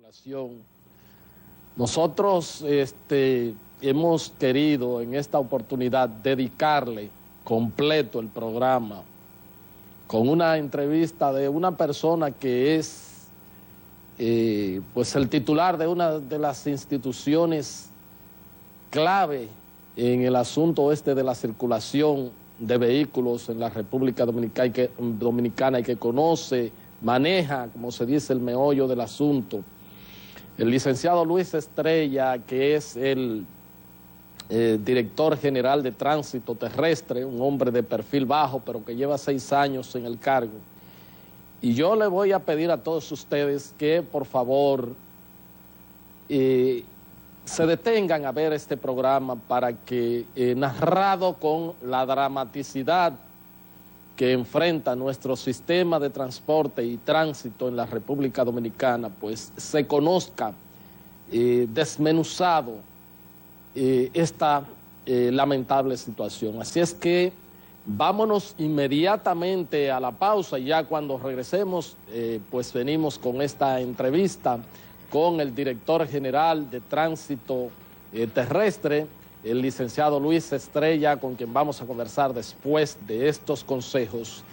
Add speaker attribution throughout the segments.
Speaker 1: circulación. Nosotros hemos querido en esta oportunidad dedicarle completo el programa con una entrevista de una persona que es pues el titular de una de las instituciones clave en el asunto de la circulación de vehículos en la República Dominicana y que conoce, maneja, como se dice, el meollo del asunto. El licenciado Luis Estrella, que es el director general de Tránsito Terrestre, un hombre de perfil bajo, pero que lleva 6 años en el cargo. Y yo le voy a pedir a todos ustedes que, por favor, se detengan a ver este programa para que, narrado con la dramaticidad que enfrenta nuestro sistema de transporte y tránsito en la República Dominicana, pues se conozca desmenuzado esta lamentable situación. Así es que vámonos inmediatamente a la pausa y ya cuando regresemos, pues venimos con esta entrevista con el director general de Tránsito Terrestre, el licenciado Luis Estrella, con quien vamos a conversar después de estos consejos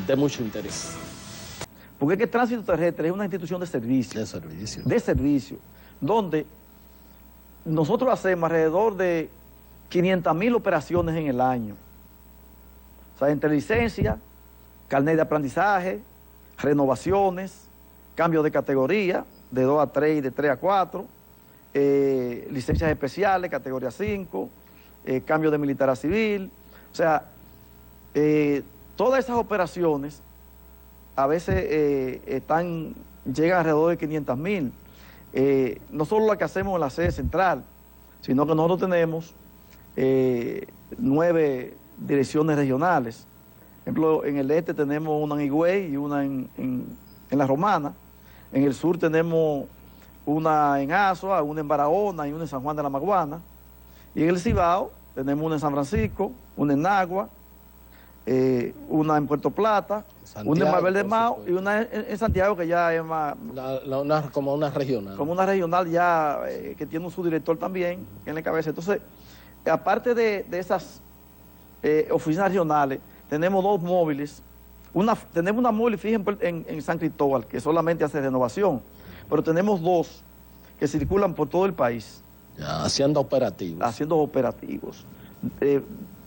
Speaker 1: de mucho interés.
Speaker 2: Porque es que Tránsito Terrestre es una institución de servicio. De servicio, donde nosotros hacemos alrededor de 500.000 operaciones en el año. O sea, entre licencia, carnet de aprendizaje, renovaciones, cambio de categoría, de 2 a 3 y de 3 a 4, licencias especiales, categoría 5, cambio de militar a civil. O sea, todas esas operaciones a veces llegan alrededor de 500.000. No solo la que hacemos en la sede central, sino que nosotros tenemos 9 direcciones regionales. Por ejemplo, en el este tenemos una en Higüey y una en La Romana. En el sur tenemos una en Azua, una en Barahona y una en San Juan de la Maguana. Y en el Cibao tenemos una en San Francisco, una en Nagua, una en Puerto Plata, Santiago, una en Valverde Mao y una en Santiago, que ya es más...
Speaker 1: como una regional.
Speaker 2: Como una regional ya que tiene un subdirector también en la cabeza. Entonces, aparte de esas oficinas regionales, tenemos 2 móviles. Tenemos una móvil fija en San Cristóbal, que solamente hace renovación, pero tenemos 2 que circulan por todo el país.
Speaker 1: Ya, haciendo operativos.
Speaker 2: Haciendo operativos.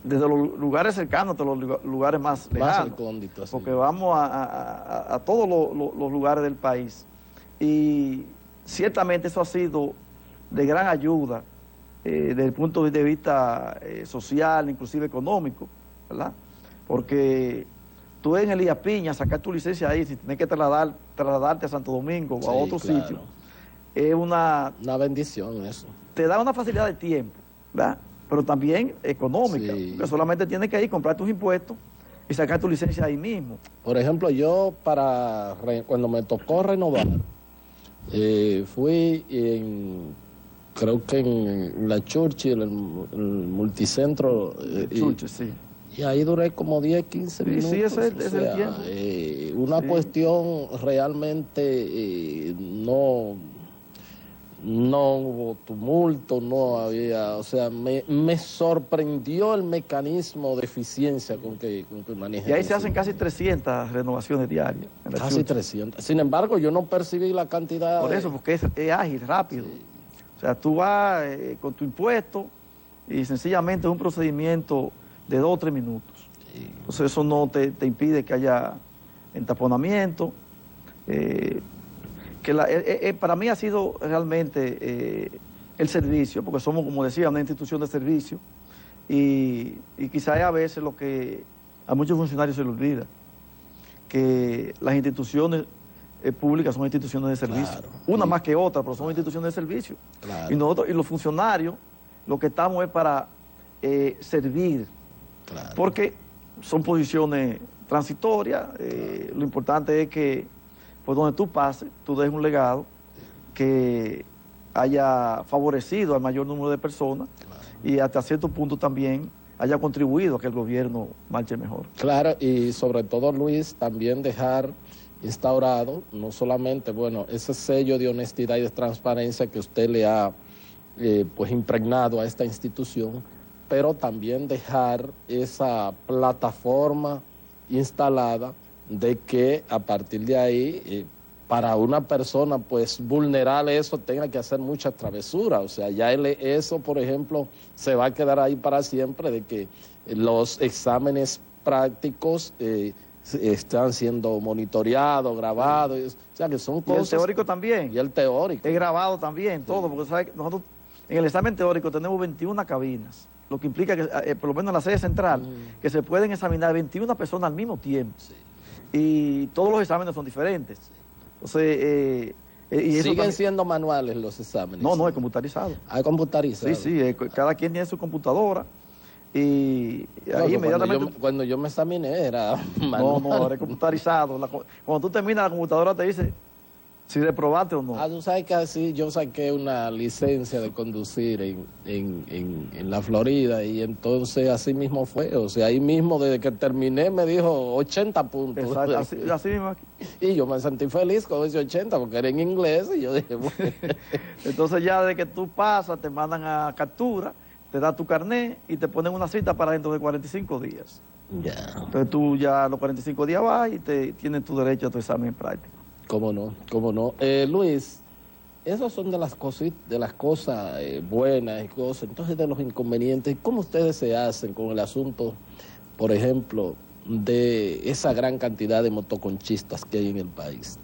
Speaker 2: Desde los lugares cercanos hasta los lugares más lejanos.
Speaker 1: Más recónditos.
Speaker 2: Porque vamos a todos los lugares del país. Y ciertamente eso ha sido de gran ayuda desde el punto de vista social, inclusive económico, ¿verdad? Porque tú en Elías Piña, sacar tu licencia ahí, sin tener que trasladarte a Santo Domingo o a otro sitio, es una
Speaker 1: bendición eso.
Speaker 2: Te da una facilidad de tiempo, ¿verdad? Pero también económica, porque solamente tienes que ir, comprar tus impuestos y sacar tu licencia ahí mismo.
Speaker 1: Por ejemplo, yo cuando me tocó renovar, fui creo que en la Churchill, el multicentro.
Speaker 2: Churchill, sí.
Speaker 1: Y ahí duré como 10, 15 minutos.
Speaker 2: Sí, ese es el tiempo.
Speaker 1: Una cuestión realmente no hubo tumulto, no había, o sea, me sorprendió el mecanismo de eficiencia con que maneja.
Speaker 2: Y ahí se hacen casi 300 renovaciones diarias.
Speaker 1: Casi 300. Sin embargo, yo no percibí la cantidad.
Speaker 2: Por eso, porque es ágil, rápido. Sí. O sea, tú vas con tu impuesto y sencillamente es un procedimiento de 2 o 3 minutos. Sí. Entonces eso no te impide que haya entaponamiento. Para mí ha sido realmente el servicio, porque somos, como decía, una institución de servicio, y quizás a veces lo que a muchos funcionarios se les olvida, que las instituciones públicas son instituciones de servicio, claro, una más que otra, pero son instituciones de servicio. Claro. Y nosotros, y los funcionarios, lo que estamos es para servir, claro, porque son posiciones transitorias. Lo importante es que por donde tú pases, tú dejes un legado que haya favorecido al mayor número de personas, claro, y hasta cierto punto también haya contribuido a que el gobierno marche mejor.
Speaker 1: Claro, y sobre todo, Luis, también dejar instaurado, no solamente, bueno, ese sello de honestidad y de transparencia que usted le ha pues impregnado a esta institución, pero también dejar esa plataforma instalada de que a partir de ahí, para una persona pues vulnerar eso, tenga que hacer muchas travesuras. O sea, ya eso, por ejemplo, se va a quedar ahí para siempre, de que los exámenes prácticos están siendo monitoreados, grabados, o sea que son cosas...
Speaker 2: Y el teórico también.
Speaker 1: Y el teórico.
Speaker 2: Es grabado también, todo, porque ¿sabes? Nosotros en el examen teórico tenemos 21 cabinas, lo que implica que, por lo menos en la sede central, que se pueden examinar 21 personas al mismo tiempo. Sí. Y todos los exámenes son diferentes. Sí. Entonces... y eso
Speaker 1: ¿siguen
Speaker 2: también
Speaker 1: siendo manuales los exámenes?
Speaker 2: No, es computarizado.
Speaker 1: Ah, es computarizado.
Speaker 2: Sí, cada quien tiene su computadora. Y ahí inmediatamente...
Speaker 1: Cuando yo me examiné era
Speaker 2: manual. No, ahora es computarizado. Cuando tú terminas, la computadora te dice si reprobaste o no.
Speaker 1: Ah, tú sabes que así yo saqué una licencia de conducir en la Florida, y entonces así mismo fue. O sea, ahí mismo desde que terminé me dijo 80 puntos.
Speaker 2: Exacto, así mismo aquí.
Speaker 1: Y yo me sentí feliz con ese 80 porque era en inglés, y yo dije, bueno.
Speaker 2: Entonces ya de que tú pasas, te mandan a captura, te da tu carnet y te ponen una cita para dentro de 45 días.
Speaker 1: Ya.
Speaker 2: Entonces tú ya a los 45 días vas y tienes tu derecho a tu examen práctico.
Speaker 1: ¿Cómo no? ¿Cómo no? Luis, esas son de las cosas buenas y cosas. Entonces, de los inconvenientes, ¿cómo ustedes se hacen con el asunto, por ejemplo, de esa gran cantidad de motoconchistas que hay en el país?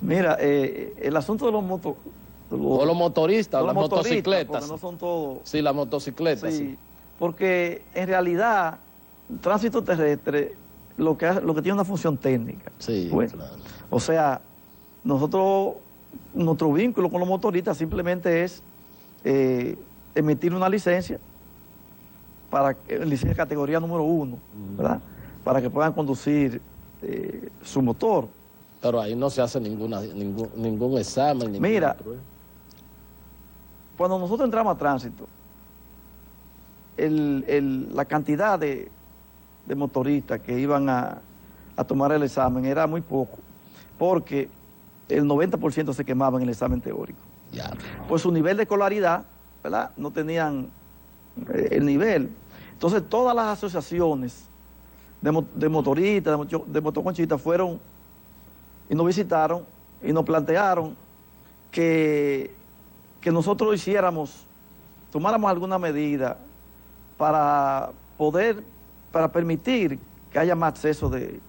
Speaker 2: Mira, el asunto de los
Speaker 1: motoristas, las motocicletas.
Speaker 2: Porque no son todos.
Speaker 1: Sí, las motocicletas.
Speaker 2: Sí, porque en realidad, el tránsito terrestre lo que tiene una función técnica.
Speaker 1: Sí,
Speaker 2: pues, claro. O sea, nuestro vínculo con los motoristas simplemente es emitir una licencia, licencia categoría número 1, ¿verdad? Para que puedan conducir su motor.
Speaker 1: Pero ahí no se hace ningún examen.
Speaker 2: Mira, cuando nosotros entramos a tránsito, la cantidad de motoristas que iban a tomar el examen era muy poco, porque el 90% se quemaban en el examen teórico.
Speaker 1: Ya.
Speaker 2: Por su nivel de escolaridad, ¿verdad? No tenían el nivel. Entonces todas las asociaciones de motoristas, de motoconchistas fueron y nos visitaron y nos plantearon que nosotros tomáramos alguna medida para permitir que haya más acceso de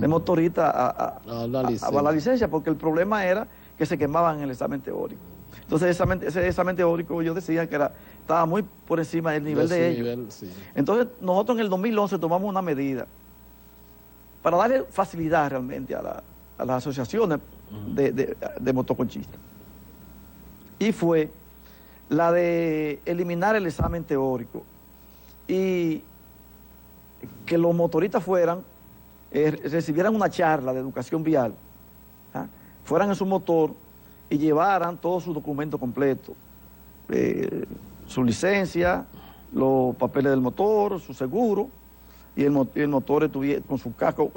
Speaker 2: motoristas a la licencia, porque el problema era que se quemaban en el examen teórico. Entonces ese examen teórico yo decía que estaba muy por encima del nivel de ellos.
Speaker 1: Sí.
Speaker 2: Entonces nosotros en el 2011 tomamos una medida para darle facilidad realmente a las asociaciones de motoconchistas. Y fue la de eliminar el examen teórico y que los motoristas recibieran una charla de educación vial, fueran en su motor y llevaran todos sus documentos completos, su licencia, los papeles del motor, su seguro, y el motor estuviera con su casco,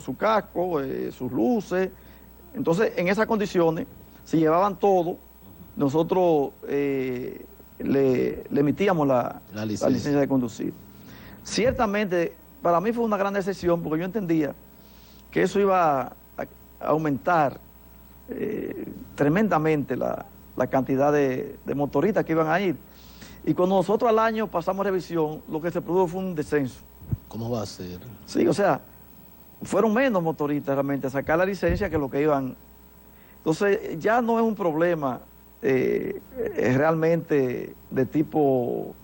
Speaker 2: sus luces. Entonces, en esas condiciones, si llevaban todo, nosotros le emitíamos la licencia de conducir. Ciertamente, para mí fue una gran decepción, porque yo entendía que eso iba a aumentar tremendamente la cantidad de motoristas que iban a ir. Y cuando nosotros al año pasamos revisión, lo que se produjo fue un descenso.
Speaker 1: ¿Cómo va a ser?
Speaker 2: Sí, o sea, fueron menos motoristas realmente a sacar la licencia que lo que iban. Entonces, ya no es un problema realmente de tipo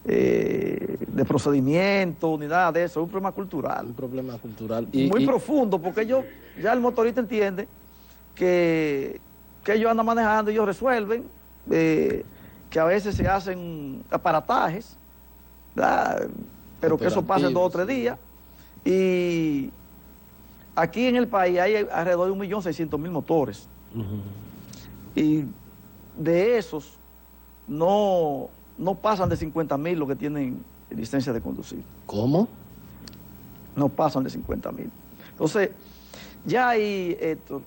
Speaker 2: de procedimiento ni nada de eso, es un problema cultural.
Speaker 1: Un problema cultural.
Speaker 2: Muy profundo, porque ya el motorista entiende que ellos andan manejando, ellos resuelven, que a veces se hacen aparatajes, ¿verdad? Pero que eso pasa en 2 o 3 días. Y aquí en el país hay alrededor de 1.600.000 motores. Y de esos no pasan de 50.000 los que tienen licencia de conducir.
Speaker 1: ¿Cómo?
Speaker 2: No pasan de 50.000. Entonces, ya ahí, Héctor,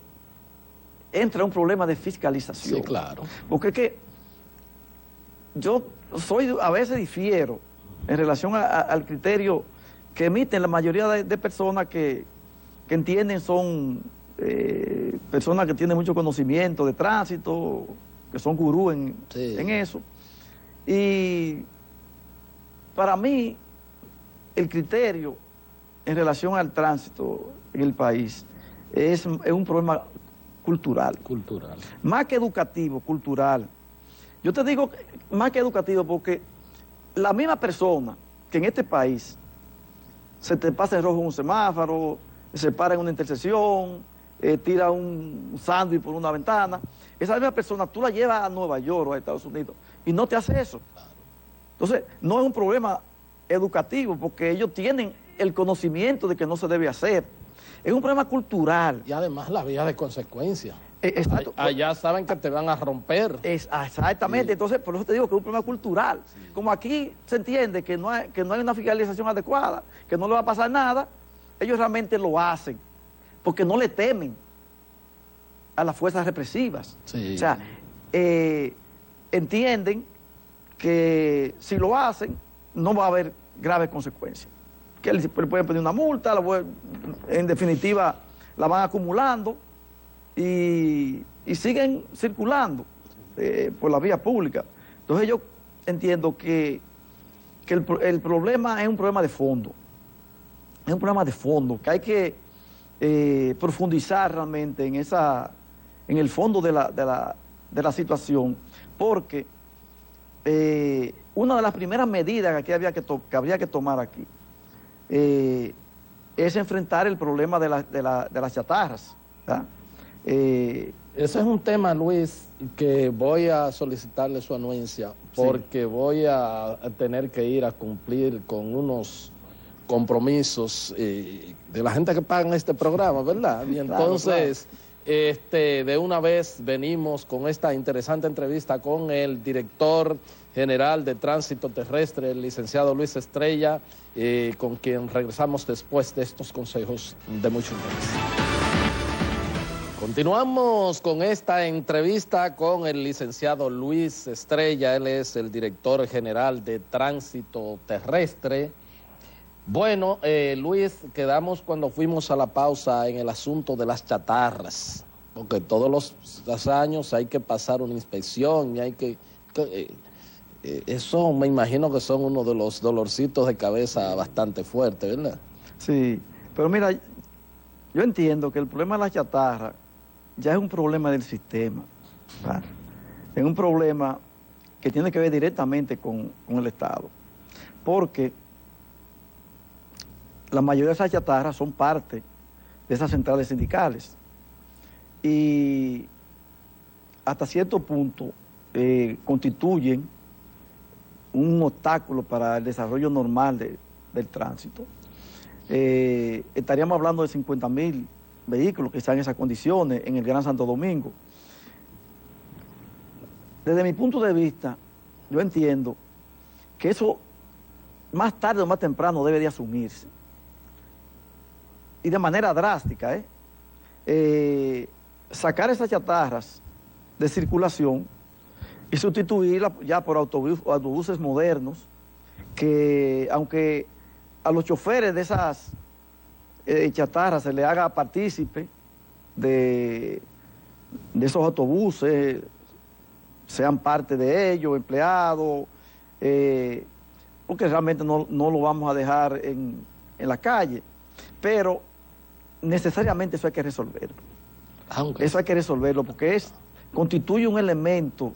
Speaker 2: entra un problema de fiscalización.
Speaker 1: Sí, claro.
Speaker 2: Porque es que yo a veces difiero en relación al criterio que emiten la mayoría de personas que entienden son personas que tienen mucho conocimiento de tránsito, que son gurú en eso. Y para mí, el criterio en relación al tránsito en el país es un problema cultural. Más que educativo, cultural. Yo te digo más que educativo porque la misma persona que en este país se te pasa en rojo en un semáforo, se para en una intersección, tira un sándwich por una ventana, esa misma persona tú la llevas a Nueva York o a Estados Unidos y no te hace eso. Entonces, no es un problema educativo porque ellos tienen el conocimiento de que no se debe hacer. Es un problema cultural.
Speaker 1: Y además la vía de consecuencia.
Speaker 2: Exacto.
Speaker 1: Allá saben que te van a romper.
Speaker 2: Exactamente. Sí. Entonces, por eso te digo que es un problema cultural. Sí. Como aquí se entiende que no hay una fiscalización adecuada, que no le va a pasar nada, ellos realmente lo hacen porque no le temen a las fuerzas represivas. Sí. O sea, entienden que si lo hacen, no va a haber graves consecuencias. Que le pueden pedir una multa, en definitiva la van acumulando y siguen circulando por la vía pública. Entonces yo entiendo que el problema es un problema de fondo. Es un problema de fondo, que hay que profundizar realmente en el fondo de la situación, porque una de las primeras medidas que habría que tomar aquí es enfrentar el problema de las chatarras.
Speaker 1: Ese es un tema, Luis, que voy a solicitarle su anuencia porque voy a tener que ir a cumplir con unos compromisos de la gente que paga este programa, ¿verdad? Y entonces, claro. De una vez venimos con esta interesante entrevista con el director general de Tránsito Terrestre, el licenciado Luis Estrella, con quien regresamos después de estos consejos de mucho interés. Continuamos con esta entrevista con el licenciado Luis Estrella. Él es el director general de Tránsito Terrestre. Bueno, Luis, quedamos cuando fuimos a la pausa en el asunto de las chatarras, porque todos los años hay que pasar una inspección y hay que eso me imagino que son uno de los dolorcitos de cabeza bastante fuertes, ¿verdad?
Speaker 2: Sí, pero mira, yo entiendo que el problema de la chatarra ya es un problema del sistema, ¿verdad? Es un problema que tiene que ver directamente con el Estado, porque la mayoría de esas chatarras son parte de esas centrales sindicales y hasta cierto punto constituyen un obstáculo para el desarrollo normal del tránsito. Estaríamos hablando de 50,000 vehículos que están en esas condiciones en el Gran Santo Domingo. Desde mi punto de vista, yo entiendo que eso más tarde o más temprano debe de asumirse. Y de manera drástica, sacar esas chatarras de circulación y sustituirlas ya por autobuses modernos que, aunque a los choferes de esas chatarras se le haga partícipe de esos autobuses, sean parte de ellos, empleados, porque realmente no lo vamos a dejar en la calle, pero necesariamente eso hay que resolverlo. Eso hay que resolverlo porque constituye un elemento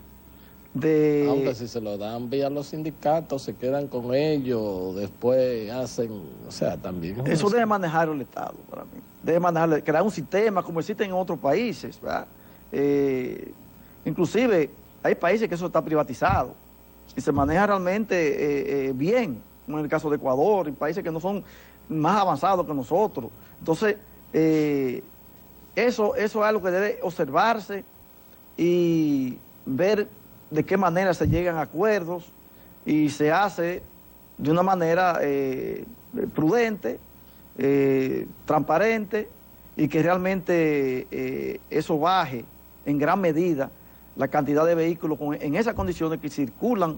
Speaker 2: de...
Speaker 1: Aunque si se lo dan vía los sindicatos, se quedan con ellos, después hacen... O sea, también...
Speaker 2: Eso debe manejarlo el Estado, para mí. Debe manejarlo, crear un sistema como existe en otros países, ¿verdad? Inclusive, hay países que eso está privatizado y se maneja realmente bien, como en el caso de Ecuador, y países que no son más avanzados que nosotros. Entonces, eso es algo que debe observarse y ver de qué manera se llegan a acuerdos y se hace de una manera prudente, transparente y que realmente eso baje en gran medida la cantidad de vehículos en esas condiciones que circulan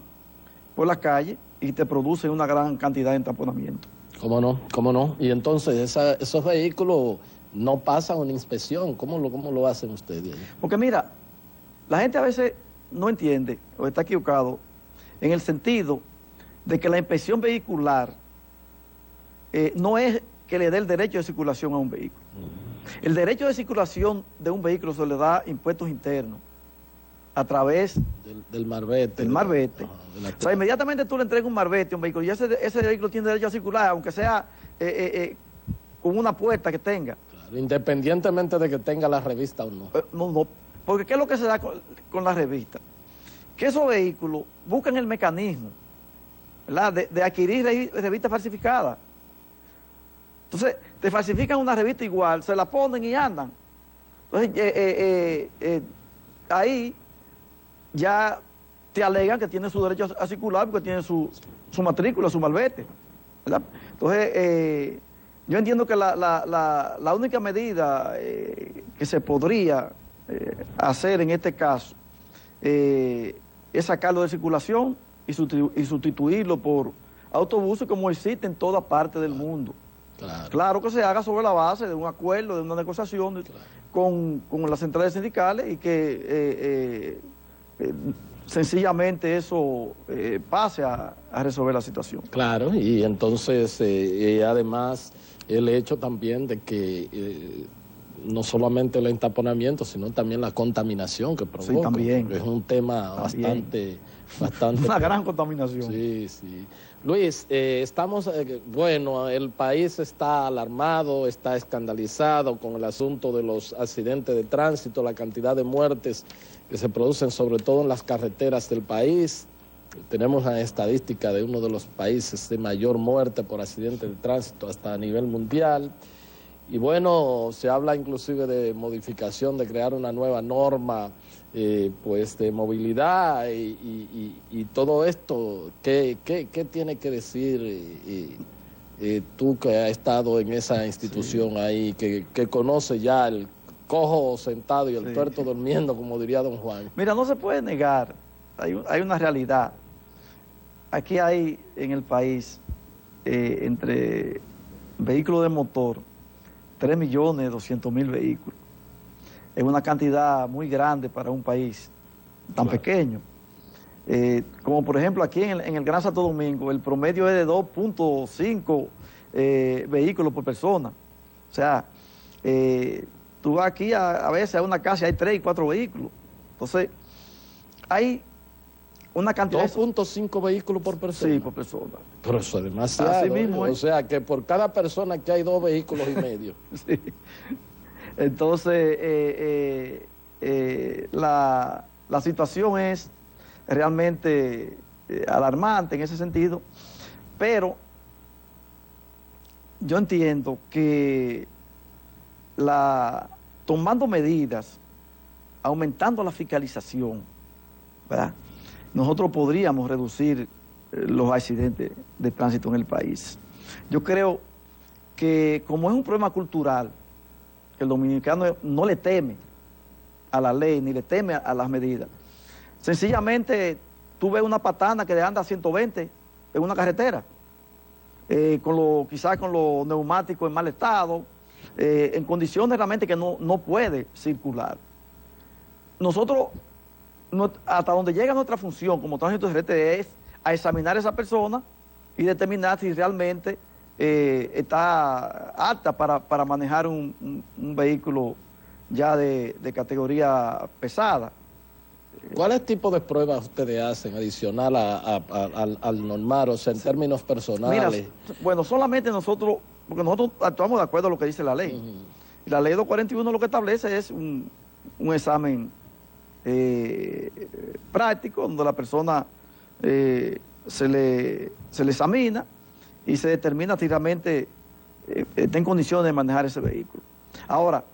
Speaker 2: por la calle y te producen una gran cantidad de entaponamiento.
Speaker 1: ¿Cómo no? ¿Cómo no? Y entonces esos vehículos no pasan una inspección. ¿Cómo lo hacen ustedes?
Speaker 2: Porque mira, la gente a veces no entiende o está equivocado en el sentido de que la inspección vehicular no es que le dé el derecho de circulación a un vehículo. El derecho de circulación de un vehículo se le da impuestos internos a través
Speaker 1: del marbete.
Speaker 2: Del marbete. O sea, inmediatamente tú le entregas un marbete a un vehículo y ese vehículo tiene derecho a circular, aunque sea con una puerta que tenga.
Speaker 1: Claro, independientemente de que tenga la revista o no.
Speaker 2: No, porque ¿qué es lo que se da con la revista? Que esos vehículos buscan el mecanismo, ¿verdad?, de adquirir revistas falsificadas. Entonces, te falsifican una revista igual, se la ponen y andan. Entonces, ahí ya te alegan que tiene su derecho a circular porque tiene su matrícula, su malvete, ¿verdad? Entonces, yo entiendo que la única medida que se podría hacer en este caso es sacarlo de circulación y sustituirlo por autobuses como existe en toda parte del mundo. Claro que se haga sobre la base de un acuerdo, de una negociación con las centrales sindicales y que sencillamente eso pase a resolver la situación.
Speaker 1: Claro, y entonces además el hecho también de que no solamente el entaponamiento, sino también la contaminación que provoca.
Speaker 2: Sí, también.
Speaker 1: Es un tema bastante...
Speaker 2: Una gran contaminación.
Speaker 1: Sí, sí. Luis, bueno, el país está alarmado, está escandalizado con el asunto de los accidentes de tránsito, la cantidad de muertes que se producen sobre todo en las carreteras del país. Tenemos la estadística de uno de los países de mayor muerte por accidentes de tránsito hasta a nivel mundial. Y bueno, se habla inclusive de modificación, de crear una nueva norma pues de movilidad y todo esto. ¿Qué tiene que decir tú que has estado en esa institución ahí, que conoce ya el cojo sentado y el tuerto durmiendo, como diría don Juan?
Speaker 2: Mira, no se puede negar, hay una realidad. Aquí hay en el país, entre vehículos de motor, 3.200.000 vehículos. Es una cantidad muy grande para un país tan pequeño. Como por ejemplo aquí en el Gran Santo Domingo, el promedio es de 2.5 vehículos por persona. O sea, tú vas aquí a veces a una casa y hay 3 y 4 vehículos. Entonces, hay una cantidad...
Speaker 1: 2.5 vehículos por persona.
Speaker 2: Sí, por persona.
Speaker 1: Pero eso es demasiado.
Speaker 2: Así mismo,
Speaker 1: o sea, que por cada persona que hay 2 vehículos y medio.
Speaker 2: Sí. Entonces, la situación es realmente alarmante en ese sentido, pero yo entiendo que tomando medidas, aumentando la fiscalización, ¿verdad?, nosotros podríamos reducir los accidentes de tránsito en el país. Yo creo que como es un problema cultural, que el dominicano no le teme a la ley, ni le teme a las medidas. Sencillamente, tú ves una patana que anda a 120 en una carretera, quizás con los neumáticos en mal estado, en condiciones realmente que no puede circular. Nosotros, hasta donde llega nuestra función como tránsito terrestre es a examinar a esa persona y determinar si realmente está apta para manejar un vehículo ya de categoría pesada.
Speaker 1: ¿Cuáles tipos de pruebas ustedes hacen adicional al normal, o sea, en términos personales?
Speaker 2: Mira, bueno, solamente nosotros, porque nosotros actuamos de acuerdo a lo que dice la ley. Y la ley 241 lo que establece es un examen práctico, donde la persona se le examina y se determina si realmente está en condiciones de manejar ese vehículo. Ahora,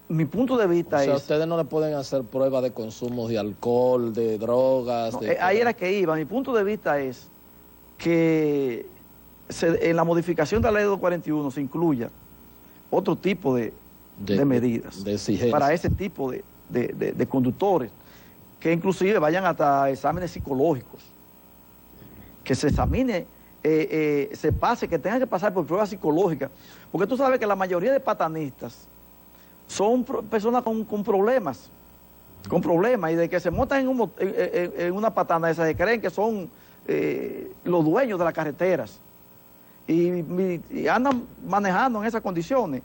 Speaker 2: mi punto de vista es...
Speaker 1: O sea, ustedes no le pueden hacer pruebas de consumo de alcohol, de drogas...
Speaker 2: ahí era que iba. Mi punto de vista es que en la modificación de la ley 241 se incluya otro tipo de medidas para ese tipo de conductores, que inclusive vayan hasta exámenes psicológicos, que se examine, se pase, que tengan que pasar por pruebas psicológicas, porque tú sabes que la mayoría de patanistas son personas con problemas, y de que se montan en una patana esa, se creen que son los dueños de las carreteras, y andan manejando en esas condiciones.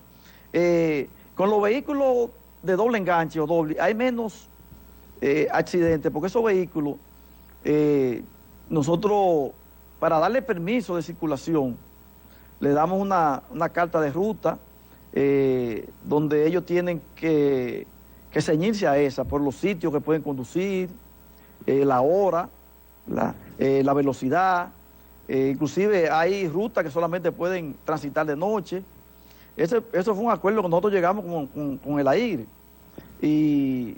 Speaker 2: Con los vehículos de doble enganche o doble, hay menos accidentes, porque esos vehículos, nosotros, para darle permiso de circulación, le damos una carta de ruta, donde ellos tienen que ceñirse a esa, por los sitios que pueden conducir, la hora, la velocidad, inclusive hay rutas que solamente pueden transitar de noche. Eso fue un acuerdo que nosotros llegamos con el AIR, y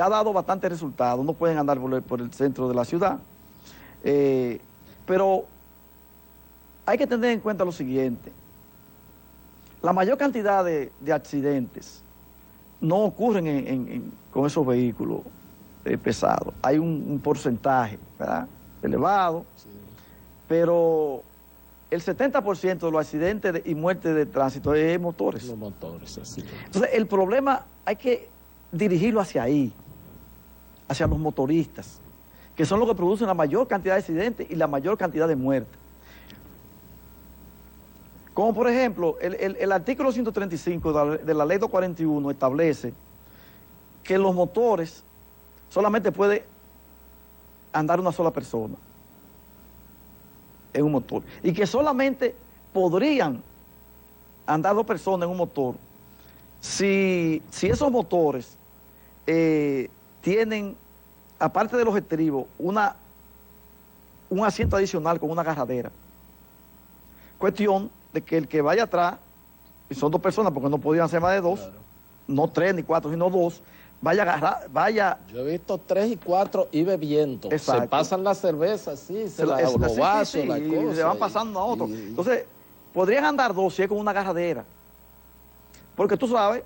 Speaker 2: ha dado bastante resultado. No pueden andar por el centro de la ciudad, pero hay que tener en cuenta lo siguiente: la mayor cantidad de accidentes no ocurren con esos vehículos pesados. Hay un porcentaje, ¿verdad?, elevado, sí, pero el 70% de los accidentes y muertes de tránsito es motores.
Speaker 1: Los motores, así.
Speaker 2: Entonces, el problema hay que dirigirlo hacia ahí, hacia los motoristas, que son los que producen la mayor cantidad de accidentes y la mayor cantidad de muertes. Como por ejemplo, el artículo 135 de la ley 241 establece que los motores solamente puede andar una sola persona en un motor, y que solamente podrían andar dos personas en un motor si esos motores tienen, aparte de los estribos, un asiento adicional con una agarradera. Cuestión de que el que vaya atrás, y son dos personas porque no podían ser más de dos, claro, no 3 ni 4, sino 2, vaya a agarrar,
Speaker 1: Yo he visto 3 y 4 y bebiendo. Exacto. Se pasan las cervezas, sí, los vasos,
Speaker 2: sí,
Speaker 1: las cosas.
Speaker 2: Y se van pasando a otro. Entonces, podrían andar 2 si es con una agarradera. Porque tú sabes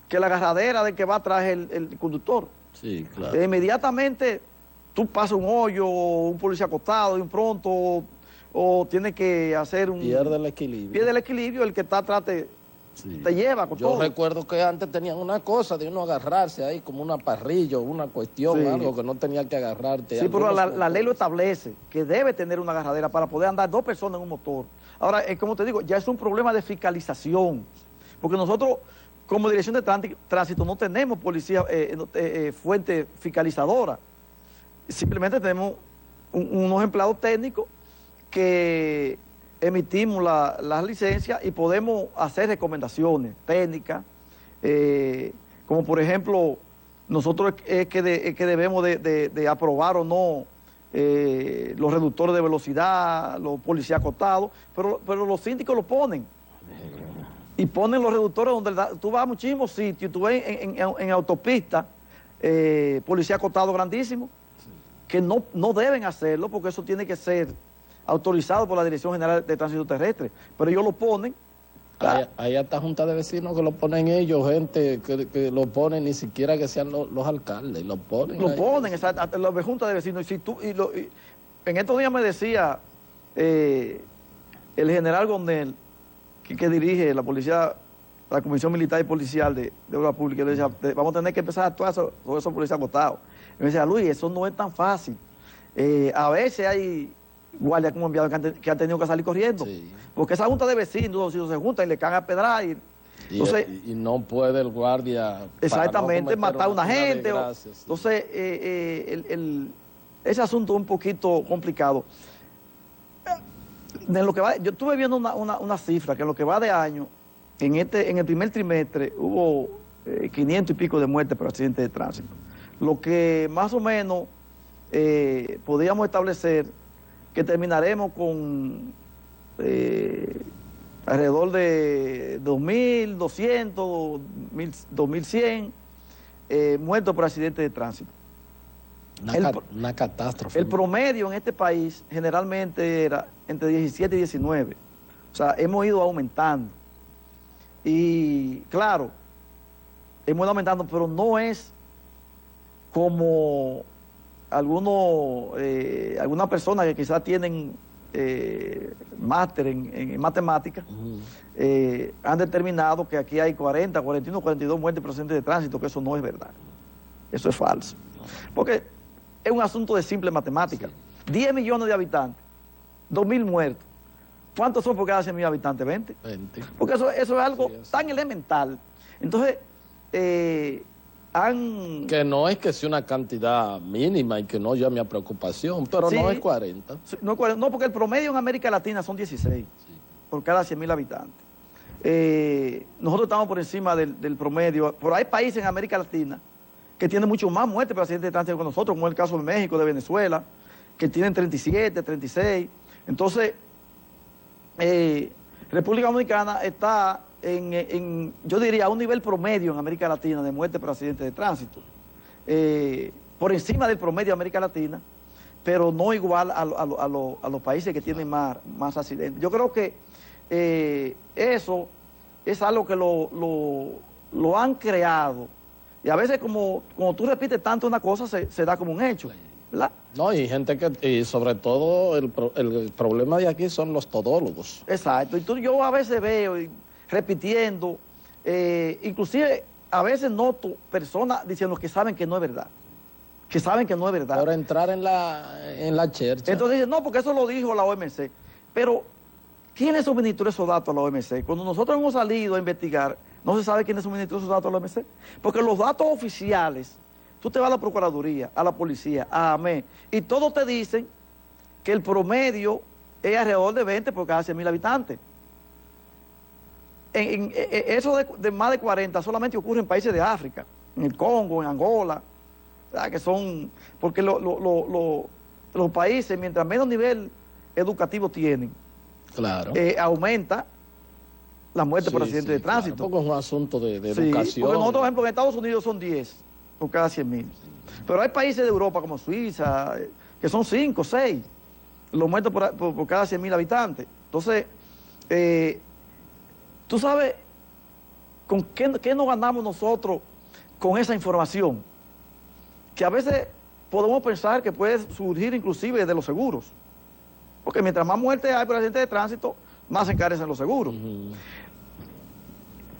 Speaker 2: que la agarradera del que va atrás es el conductor.
Speaker 1: Sí, claro.
Speaker 2: Inmediatamente tú pasas un hoyo, un policía acostado de un pronto, o tienes que hacer un...
Speaker 1: Pierde el equilibrio.
Speaker 2: Pierde el equilibrio, el que está atrás te lleva con todo.
Speaker 1: Yo recuerdo que antes tenían una cosa de uno agarrarse ahí como una parrilla, una cuestión, algo que no tenía que agarrarte.
Speaker 2: Sí, pero la ley lo establece, que debe tener una agarradera para poder andar 2 personas en un motor. Ahora, como te digo, ya es un problema de fiscalización, porque nosotros, como Dirección de Tránsito, no tenemos policía, fuente fiscalizadora. Simplemente tenemos unos empleados técnicos que emitimos las licencias y podemos hacer recomendaciones técnicas, como por ejemplo, nosotros es que debemos de aprobar o no los reductores de velocidad, los policías acotados, pero los síndicos lo ponen. Y ponen los reductores donde tú vas a muchísimos sitios, tú ves en autopista policía acotado grandísimo, que no deben hacerlo, porque eso tiene que ser autorizado por la Dirección General de Tránsito Terrestre, pero ellos lo ponen.
Speaker 1: Hay hasta junta de vecinos que lo ponen ellos, gente que lo ponen, ni siquiera que sean los alcaldes, lo ponen.
Speaker 2: Lo ponen, hasta la junta de vecinos. En estos días me decía el general Gonel, que dirige la policía, la Comisión Militar y Policial de Obra Pública, le decía, vamos a tener que empezar a actuar sobre esos policías acotados. Y me decía, Luis, eso no es tan fácil. A veces hay guardias como enviados que han tenido que salir corriendo, porque esa junta de vecinos, si se juntan y le caen a pedrar,
Speaker 1: y no puede el guardia
Speaker 2: exactamente matar a una gente. Entonces, ese asunto es un poquito complicado. En lo que va, yo estuve viendo una cifra que en lo que va de año, en el primer trimestre hubo 500 y pico de muertes por accidentes de tránsito. Lo que más o menos podríamos establecer que terminaremos con alrededor de 2.200, 2.100 muertos por accidentes de tránsito.
Speaker 1: Una catástrofe.
Speaker 2: El promedio en este país generalmente era entre 17 y 19. O sea, hemos ido aumentando. Y claro, hemos ido aumentando, pero no es como algunas personas que quizás tienen máster en matemáticas, han determinado que aquí hay 40, 41, 42 muertes por accidentes de tránsito, que eso no es verdad. Eso es falso. Porque es un asunto de simple matemática. 10 millones de habitantes, 2.000 muertos. ¿Cuántos son por cada 100.000 habitantes? 20. Porque eso es algo tan elemental. Entonces, que
Speaker 1: no es que sea una cantidad mínima y que no llame a preocupación, pero no es 40.
Speaker 2: No, porque el promedio en América Latina son 16 por cada 100.000 habitantes. Nosotros estamos por encima del promedio, pero hay países en América Latina que tienen mucho más muertes por accidentes de tránsito que nosotros, como es el caso de México, de Venezuela, que tienen 37, 36. Entonces, República Dominicana está yo diría, a un nivel promedio en América Latina de muerte por accidentes de tránsito. Por encima del promedio de América Latina, pero no igual a los países que tienen más accidentes. Yo creo que eso es algo que lo han creado. Y a veces como tú repites tanto una cosa, se da como un hecho, ¿verdad?
Speaker 1: No, y gente y sobre todo el problema de aquí son los todólogos.
Speaker 2: Exacto. Y yo a veces veo repitiendo, inclusive a veces noto personas diciendo que saben que no es verdad. Que saben que no es verdad.
Speaker 1: Por entrar en la chercha.
Speaker 2: Entonces dicen, no, porque eso lo dijo la OMC. Pero, ¿quién le suministró esos datos a la OMC? Cuando nosotros hemos salido a investigar, no se sabe quién le suministró esos datos a la OMC. Porque los datos oficiales, tú te vas a la Procuraduría, a la Policía, a AME, y todos te dicen que el promedio es alrededor de 20 por cada 100.000 habitantes. Eso de más de 40 solamente ocurre en países de África, en el Congo, en Angola, ¿verdad? Que son, porque los países, mientras menos nivel educativo tienen,
Speaker 1: claro,
Speaker 2: aumenta la muerte por accidentes de tránsito.
Speaker 1: Claro, porque es un asunto de educación.
Speaker 2: Porque nosotros, por ejemplo, en Estados Unidos son 10 por cada 100.000. Pero hay países de Europa como Suiza, que son 5, 6, los muertos por cada 100.000 habitantes. Entonces, tú sabes con qué nos ganamos nosotros con esa información, que a veces podemos pensar que puede surgir inclusive de los seguros, porque mientras más muertes hay por accidentes de tránsito, más se encarecen los seguros.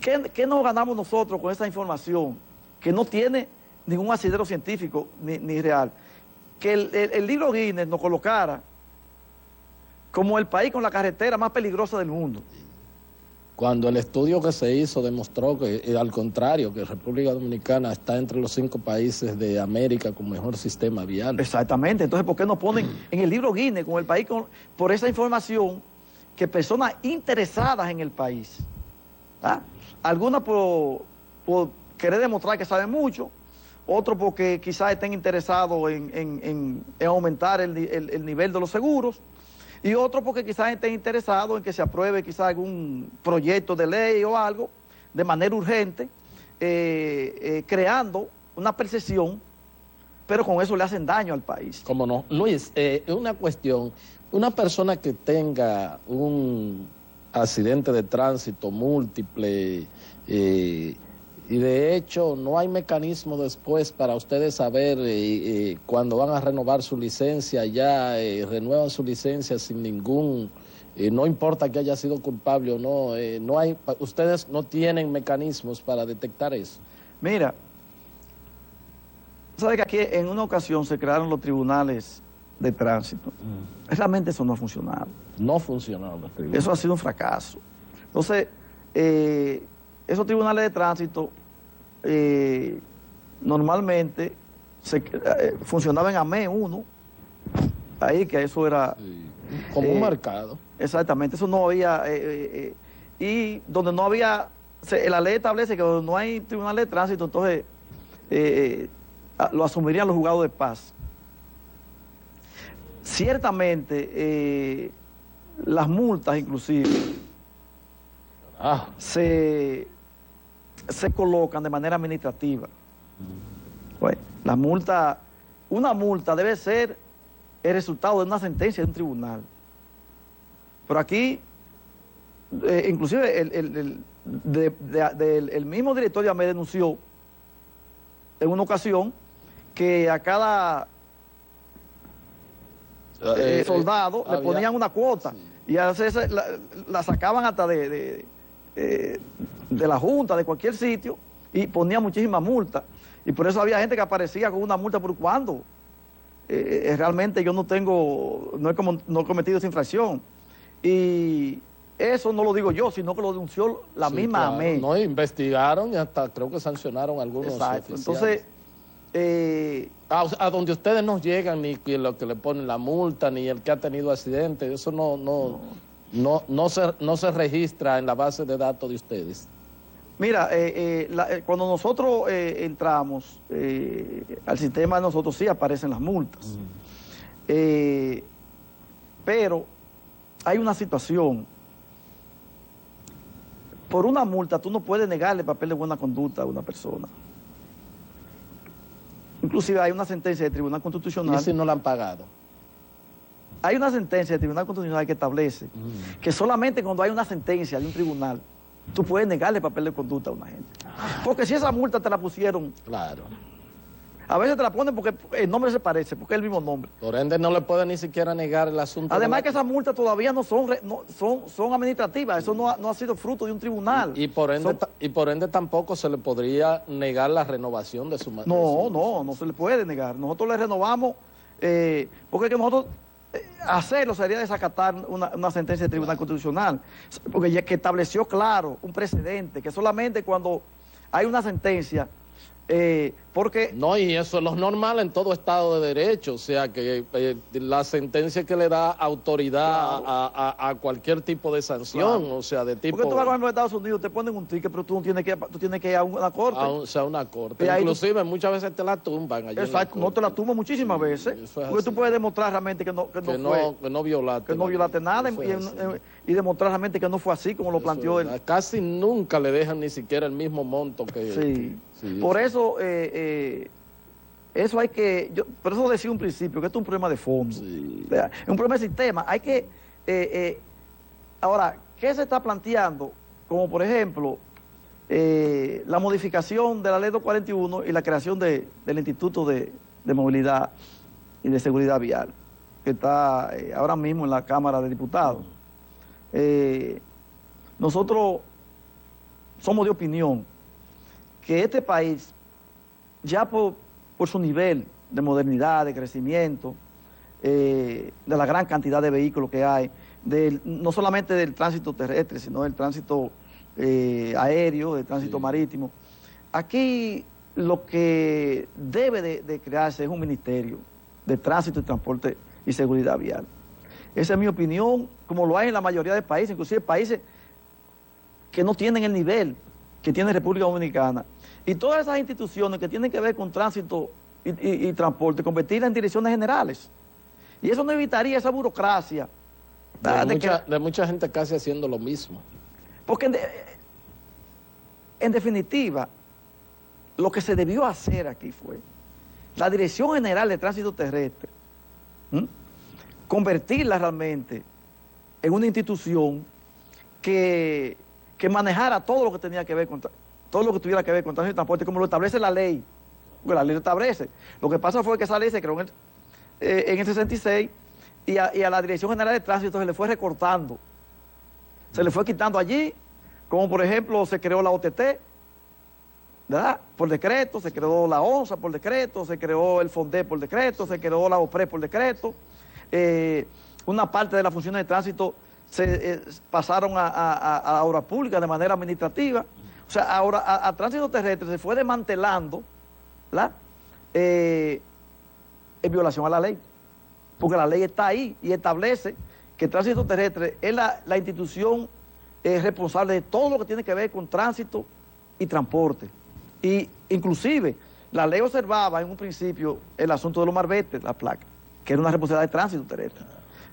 Speaker 2: ¿Qué nos ganamos nosotros con esa información que no tiene ningún asidero científico ni real? Que el libro Guinness nos colocara como el país con la carretera más peligrosa del mundo.
Speaker 1: Cuando el estudio que se hizo demostró que, al contrario, que República Dominicana está entre los 5 países de América con mejor sistema vial.
Speaker 2: Exactamente. Entonces, ¿por qué nos ponen en el libro Guinness con el país por esa información que personas interesadas en el país, algunas por querer demostrar que saben mucho, otros porque quizás estén interesados en aumentar el nivel de los seguros, y otros porque quizás estén interesados en que se apruebe quizás algún proyecto de ley o algo de manera urgente, creando una percepción, pero con eso le hacen daño al país?
Speaker 1: ¿Cómo no? Luis, una cuestión, una persona que tenga un accidente de tránsito múltiple, y de hecho no hay mecanismo después para ustedes saber cuando van a renovar su licencia, ya renuevan su licencia sin ningún, no importa que haya sido culpable o no, ustedes no tienen mecanismos para detectar eso.
Speaker 2: Mira, ¿sabes que aquí en una ocasión se crearon los tribunales de tránsito? Realmente eso no ha funcionado.
Speaker 1: No ha funcionado.
Speaker 2: Eso ha sido un fracaso. Entonces, esos tribunales de tránsito normalmente funcionaban en AME 1, ahí que eso era...
Speaker 1: Sí, como un mercado.
Speaker 2: Exactamente, eso no había... y donde no había... la ley establece que donde no hay tribunal de tránsito, entonces lo asumirían los juzgados de paz. Ciertamente, las multas inclusive se colocan de manera administrativa. Bueno, una multa debe ser el resultado de una sentencia de un tribunal. Pero aquí, inclusive el mismo director de AME denunció en una ocasión que a cada soldado le ponían una cuota, sí, y a veces la sacaban hasta de la junta, de cualquier sitio, y ponía muchísimas multas. Y por eso había gente que aparecía con una multa por cuando realmente yo no he cometido esa infracción. Y eso no lo digo yo, sino que lo denunció la misma AME.
Speaker 1: No, investigaron y hasta creo que sancionaron algunos oficiales.
Speaker 2: Entonces,
Speaker 1: a donde ustedes no llegan, ni lo que le ponen la multa, ni el que ha tenido accidente, eso no se registra en la base de datos de ustedes.
Speaker 2: Mira, cuando nosotros entramos al sistema de nosotros, sí aparecen las multas. Pero hay una situación. Por una multa tú no puedes negarle papel de buena conducta a una persona. Inclusive hay una sentencia del Tribunal Constitucional.
Speaker 1: ¿Y si no la han pagado?
Speaker 2: Hay una sentencia del Tribunal Constitucional que establece que solamente cuando hay una sentencia de un tribunal tú puedes negarle papel de conducta a una gente. Porque si esa multa te la pusieron...
Speaker 1: Claro.
Speaker 2: A veces te la ponen porque el nombre se parece, porque es el mismo nombre.
Speaker 1: Por ende no le pueden ni siquiera negar el asunto.
Speaker 2: Además que esas multas todavía no son administrativas, eso no ha sido fruto de un tribunal.
Speaker 1: Y por ende tampoco se le podría negar la renovación de su
Speaker 2: No se le puede negar. Nosotros le renovamos, porque que nosotros... hacerlo sería desacatar una sentencia del Tribunal Constitucional, porque ya que estableció claro un precedente, que solamente cuando hay una sentencia, porque...
Speaker 1: No, y eso es lo normal en todo Estado de Derecho, o sea que la sentencia que le da autoridad, claro, a cualquier tipo de sanción, claro, o sea, de tipo...
Speaker 2: Porque tú vas a los Estados Unidos, te ponen un ticket, pero tú tienes que ir a una corte.
Speaker 1: O sea, una corte. Inclusive muchas veces te la tumban allí.
Speaker 2: Exacto, no te la tumban muchísimas veces, porque tú puedes demostrar realmente que no violaste nada y demostrar realmente que no fue así como lo planteó él.
Speaker 1: Casi nunca le dejan ni siquiera el mismo monto que...
Speaker 2: Sí. Por eso, eso hay que... por eso decía un principio, que esto es un problema de fondo. Sí. O sea, es un problema de sistema. Hay que... ahora, ¿qué se está planteando? Como por ejemplo, la modificación de la ley 241 y la creación del Instituto de Movilidad y de Seguridad Vial, que está ahora mismo en la Cámara de Diputados. Nosotros somos de opinión que este país, ya por su nivel de modernidad, de crecimiento, de la gran cantidad de vehículos que hay, no solamente del tránsito terrestre, sino del tránsito aéreo, del tránsito marítimo, aquí lo que debe de crearse es un ministerio de tránsito y transporte y seguridad vial. Esa es mi opinión, como lo hay en la mayoría de países, inclusive países que no tienen el nivel que tiene República Dominicana. Y todas esas instituciones que tienen que ver con tránsito y transporte, convertirlas en direcciones generales. Y eso no evitaría esa burocracia.
Speaker 1: De mucha gente casi haciendo lo mismo.
Speaker 2: Porque en definitiva, lo que se debió hacer aquí fue la Dirección General de Tránsito Terrestre, convertirla realmente en una institución que manejara todo lo que tenía que ver con todo lo que tuviera que ver con tránsito y transporte, como lo establece la ley. Porque la ley lo establece. Lo que pasa fue que esa ley se creó en el 66 y a la Dirección General de Tránsito se le fue recortando. Se le fue quitando allí, como por ejemplo se creó la OTT, ¿verdad? Por decreto, se creó la ONSA por decreto, se creó el FONDE por decreto, se creó la OPRE por decreto. Una parte de las funciones de tránsito pasaron a la obra pública de manera administrativa. O sea, ahora a tránsito terrestre se fue desmantelando, ¿verdad? En violación a la ley. Porque la ley está ahí y establece que el tránsito terrestre es la institución responsable de todo lo que tiene que ver con tránsito y transporte. Y inclusive la ley observaba en un principio el asunto de los marbetes, la placa, que era una responsabilidad de tránsito terrestre.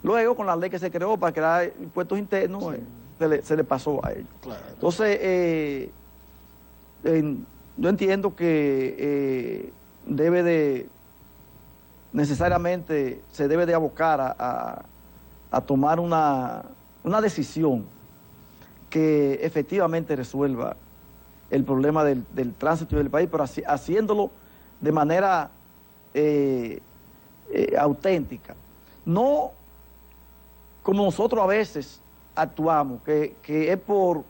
Speaker 2: Luego, con la ley que se creó para crear impuestos internos, se le pasó a ellos. Claro. Entonces, yo entiendo que necesariamente se debe de abocar a tomar una decisión que efectivamente resuelva el problema del tránsito del país, pero haciéndolo de manera auténtica. No como nosotros a veces actuamos, que es por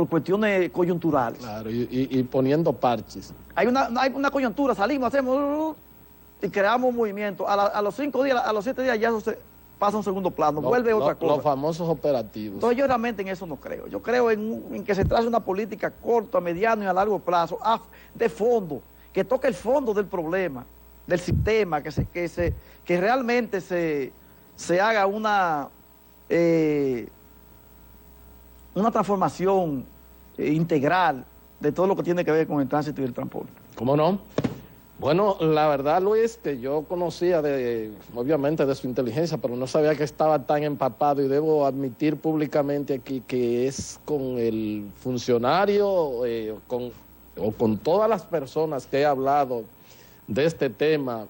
Speaker 2: cuestiones coyunturales.
Speaker 1: Claro, y poniendo parches.
Speaker 2: Hay una coyuntura, salimos, hacemos y creamos un movimiento. A los 5 días, a los 7 días ya eso se pasa a un segundo plano, vuelve otra cosa.
Speaker 1: Los famosos operativos.
Speaker 2: Entonces yo realmente en eso no creo. Yo creo en que se trace una política corta, mediano y a largo plazo, de fondo, que toque el fondo del problema, del sistema, que realmente se haga una transformación integral de todo lo que tiene que ver con el tránsito y el transporte.
Speaker 1: ¿Cómo no? Bueno, la verdad, Luis, que yo conocía obviamente de su inteligencia, pero no sabía que estaba tan empapado, y debo admitir públicamente aquí que es con el funcionario o con todas las personas que he hablado de este tema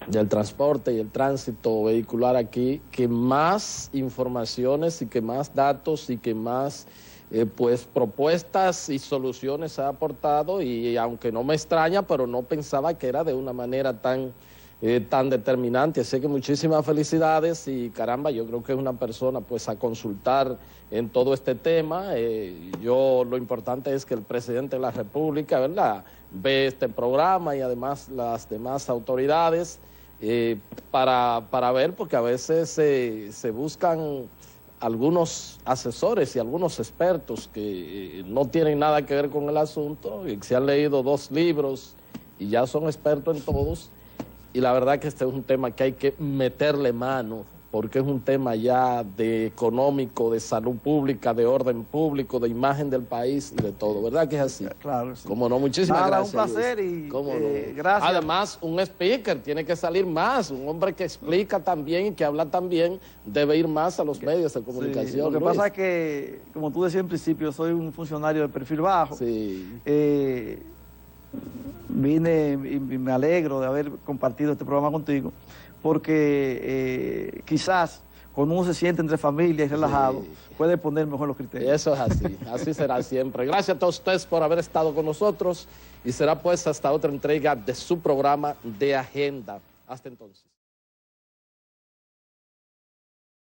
Speaker 1: del transporte y el tránsito vehicular aquí, que más informaciones y que más datos y que más pues propuestas y soluciones ha aportado, y aunque no me extraña, pero no pensaba que era de una manera tan determinante. Así que muchísimas felicidades, y caramba, yo creo que es una persona pues a consultar en todo este tema. Lo importante es que el presidente de la República, ¿verdad?, ve este programa, y además las demás autoridades, para ver, porque a veces se buscan algunos asesores y algunos expertos que no tienen nada que ver con el asunto, y que se han leído 2 libros y ya son expertos en todos, y la verdad que este es un tema que hay que meterle mano, porque es un tema ya de económico, de salud pública, de orden público, de imagen del país y de todo, ¿verdad que es así?
Speaker 2: Claro, sí.
Speaker 1: Como no, muchísimas gracias.
Speaker 2: Un placer, Luis. Y gracias.
Speaker 1: Además, un speaker tiene que salir más, un hombre que explica también y que habla también debe ir más a los medios de comunicación.
Speaker 2: Sí, lo que pasa es que, como tú decías en principio, soy un funcionario de perfil bajo.
Speaker 1: Sí.
Speaker 2: Vine y me alegro de haber compartido este programa contigo, porque quizás cuando uno se siente entre familia y relajado, puede poner mejor los criterios.
Speaker 1: Eso es así, así será siempre. Gracias a todos ustedes por haber estado con nosotros, y será pues hasta otra entrega de su programa de Agenda. Hasta entonces.